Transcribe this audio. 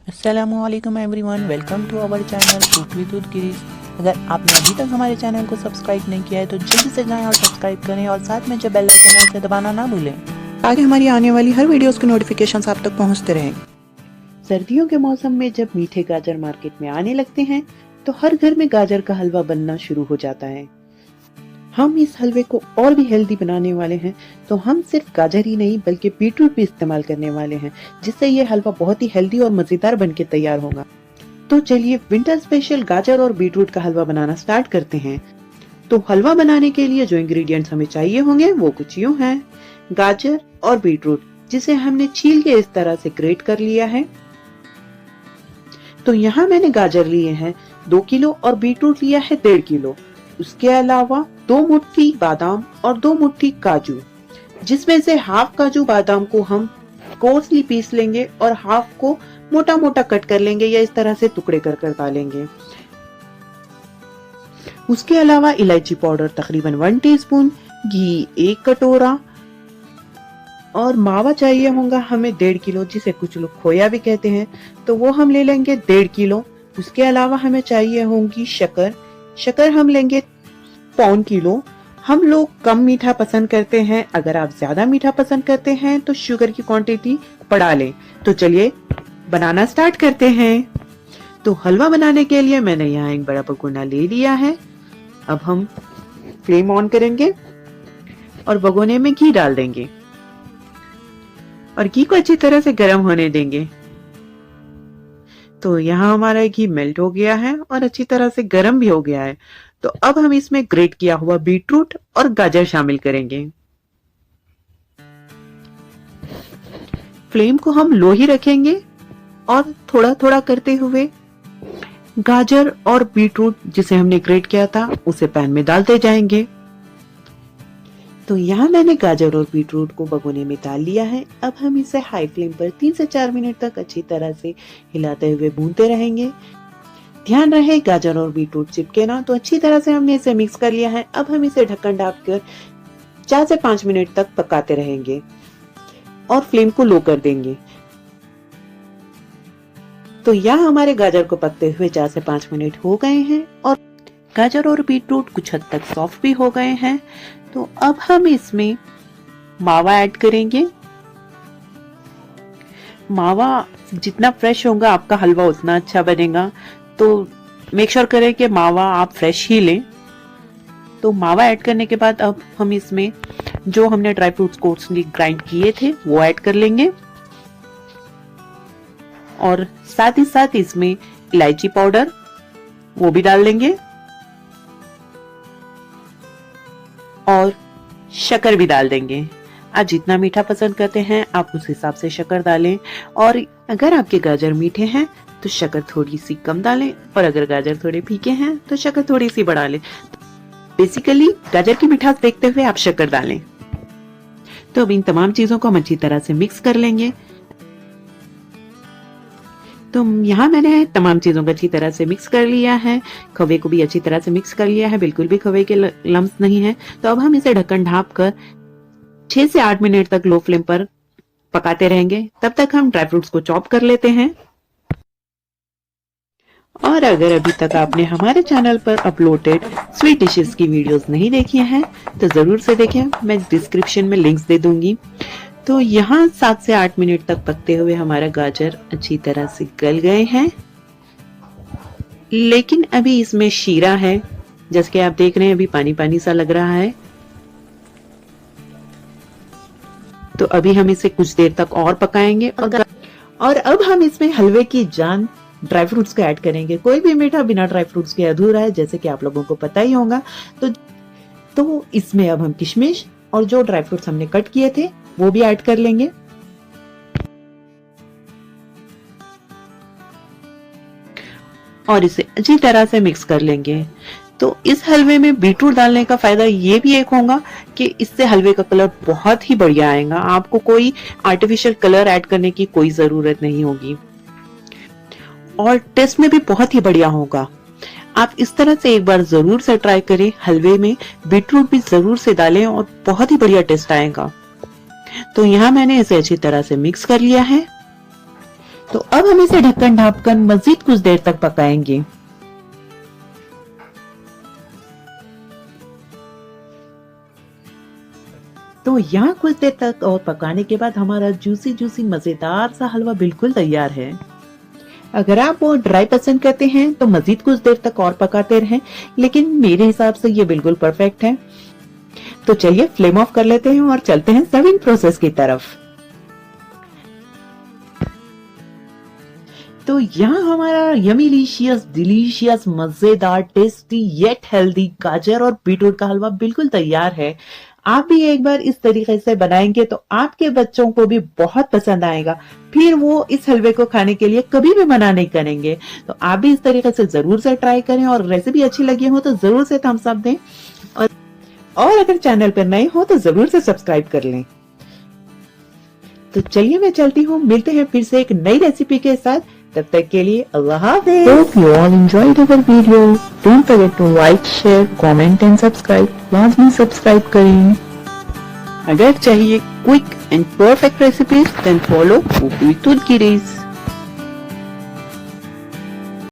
अस्सलामुअलैकुम everyone, welcome to our channel cook with Udgiri's. अगर आपने अभी तक हमारे चैनल को सब्सक्राइब नहीं किया है तो जल्दी से जाएं और सब्सक्राइब करें और साथ में जो बेल आइकन है उसे दबाना ना भूलें ताकि हमारी आने वाली हर वीडियोस के नोटिफिकेशंस आप तक पहुंचते रहें। सर्दियों के मौसम में जब मीठे गाजर मार्केट में आने लगते हैं तो हर घर में गाजर का हलवा बनना शुरू हो जाता है। हम इस हलवे को और भी हेल्दी बनाने वाले हैं, तो हम सिर्फ गाजर ही नहीं बल्कि बीटरूट भी इस्तेमाल करने वाले हैं, जिससे ये हलवा बहुत ही हेल्दी और मजेदार बनके तैयार होगा। तो चलिए विंटर स्पेशल गाजर और बीटरूट का हलवा बनाना स्टार्ट करते हैं। तो हलवा बनाने के लिए जो इंग्रेडिएंट्स हमें चाहिए होंगे वो कुछ यूं हैं। गाजर और बीटरूट जिसे हमने छील के इस तरह से ग्रेट कर लिया है। तो यहाँ मैंने गाजर लिए हैं 2 किलो और बीटरूट लिया है 1.5 किलो। उसके अलावा 2 मुट्ठी बादाम और 2 मुट्ठी काजू, जिसमें से हाफ काजू बादाम को हम कोर्सली पीस लेंगे और हाफ को मोटा मोटा कट कर लेंगे या इस तरह से टुकड़े कर कर डालेंगे। उसके अलावा इलायची पाउडर तकरीबन 1 टीस्पून, घी 1 कटोरा और मावा चाहिए होगा हमें 1.5 किलो, जिसे कुछ लोग खोया भी कहते हैं, तो वो हम ले लेंगे 1.5 किलो। उसके अलावा हमें चाहिए होगी शक्कर हम लेंगे 1.25 किलो। हम लोग कम मीठा पसंद करते हैं, अगर आप ज्यादा मीठा पसंद करते हैं तो शुगर की क्वांटिटी बढ़ा लें। तो चलिए बनाना स्टार्ट करते हैं। तो हलवा बनाने के लिए मैंने यहाँ एक बड़ा भगोना ले लिया है। अब हम फ्लेम ऑन करेंगे और भगोने में घी डाल देंगे और घी को अच्छी तरह से गर्म होने देंगे। तो यहाँ हमारा घी मेल्ट हो गया है और अच्छी तरह से गर्म भी हो गया है। तो अब हम इसमें ग्रेट किया हुआ बीटरूट और गाजर शामिल करेंगे। फ्लेम को हम लो ही रखेंगे और थोड़ा थोड़ा करते हुए गाजर और बीटरूट जिसे हमने ग्रेट किया था उसे पैन में डालते जाएंगे। तो यहाँ मैंने गाजर और बीटरूट को भगोने में डाल लिया है। अब हम इसे हाई फ्लेम पर 3 से 4 मिनट तक अच्छी तरह से हिलाते हुए भूनते रहेंगे। ध्यान रहे गाजर और बीटरूट चिपके ना, तो अच्छी तरह से हमने इसे मिक्स कर लिया है। अब हम इसे ढक्कन ढककर 4 से 5 मिनट तक पकाते रहेंगे और फ्लेम को लो कर देंगे। तो यहाँ हमारे गाजर को पकते हुए 4 से 5 मिनट हो गए हैं और गाजर और बीटरूट कुछ हद तक सॉफ्ट भी हो गए हैं। तो अब हम इसमें मावा ऐड करेंगे। मावा जितना फ्रेश होगा आपका हलवा उतना अच्छा बनेगा, तो मेक श्योर करें कि मावा आप फ्रेश ही लें। तो मावा ऐड करने के बाद अब हम इसमें जो हमने ड्राई फ्रूट्स कोर्सली ग्राइंड किए थे वो ऐड कर लेंगे और साथ ही साथ इसमें इलायची पाउडर वो भी डाल देंगे और शक्कर भी डाल देंगे। आप जितना मीठा पसंद करते हैं आप उस हिसाब से शक्कर डालें, और अगर आपके गाजर मीठे हैं तो शक्कर थोड़ी सी कम डालें और अगर गाजर थोड़े फीके हैं तो शक्कर थोड़ी सी बढ़ा लें। बेसिकली गाजर की मिठास देखते हुए आप शक्कर डालें। तो अब इन तमाम चीजों को हम अच्छी तरह से मिक्स कर लेंगे। तो यहाँ मैंने तमाम चीजों को अच्छी तरह से मिक्स कर लिया है। खवे को भी अच्छी तरह से मिक्स कर लिया है, बिल्कुल भी खवे के लम्स नहीं है। तो अब हम इसे ढक्कन ढाँप कर 6 से 8 मिनट तक लो फ्लेम पर पकाते रहेंगे। तब तक हम ड्राई फ्रूट्स को चॉप कर लेते हैं। और अगर अभी तक आपने हमारे चैनल पर अपलोडेड स्वीट डिशेस की वीडियोस नहीं देखी हैं तो जरूर से देखें, मैं डिस्क्रिप्शन में लिंक्स दे दूंगी। तो यहाँ 7 से 8 मिनट तक पकते हुए हमारा गाजर अच्छी तरह से गल गए हैं, लेकिन अभी इसमें शीरा है, जैसे कि आप देख रहे हैं अभी पानी पानी सा लग रहा है। तो अभी हम इसे कुछ देर तक और पकाएंगे और अब हम इसमें हलवे की जान ड्राई फ्रूट्स को ऐड करेंगे। कोई भी मीठा बिना ड्राई फ्रूट्स के अधूरा है, जैसे कि आप लोगों को पता ही होगा। तो इसमें अब हम किशमिश और जो ड्राई फ्रूट्स हमने कट किए थे वो भी ऐड कर लेंगे। और इसे अच्छी तरह से मिक्स कर लेंगे। तो इस हलवे में बीटरूट डालने का फायदा ये भी एक होगा कि इससे हलवे का कलर बहुत ही बढ़िया आएगा। आपको कोई आर्टिफिशियल कलर ऐड करने की कोई जरूरत नहीं होगी और टेस्ट में भी बहुत ही बढ़िया होगा। आप इस तरह से एक बार जरूर से ट्राई करें। हलवे में बीटरूट भी जरूर से डालें और बहुत ही बढ़िया टेस्ट आएगा। तो यहाँ मैंने इसे अच्छी तरह से मिक्स कर लिया है। तो अब हम इसे ढक्कन ढाँपकर मजीद कुछ देर तक पकाएंगे। तो यहाँ कुछ देर तक और पकाने के बाद हमारा जूसी जूसी मजेदार सा हलवा बिल्कुल तैयार है। अगर आप वो ड्राई पसंद करते हैं तो मजीद कुछ देर तक और पकाते रहें, लेकिन मेरे हिसाब से ये बिल्कुल परफेक्ट है। तो चलिए फ्लेम ऑफ कर लेते हैं और चलते हैं सर्विंग प्रोसेस की तरफ। तो यहाँ हमारा यमी डिलीशियस मजेदार टेस्टी येट हेल्दी गाजर और बीटरूट का हलवा बिल्कुल तैयार है। आप भी एक बार इस तरीके से बनाएंगे तो आपके बच्चों को भी बहुत पसंद आएगा, फिर वो इस हलवे को खाने के लिए कभी भी मना नहीं करेंगे। तो आप भी इस तरीके से जरूर से ट्राई करें और रेसिपी अच्छी लगी हो तो जरूर से थम्स अप दें और अगर चैनल पर नए हो तो जरूर से सब्सक्राइब कर लें। तो चलिए मैं चलती हूँ, मिलते हैं फिर से एक नई रेसिपी के साथ। तब तक के लिए अल्लाह हाफ़िज़। Hope you all enjoyed our video. Don't forget to like, share, comment and subscribe. लाजमी सब्सक्राइब करें। अगर चाहिए quick and perfect recipes, then follow Cook with Girish.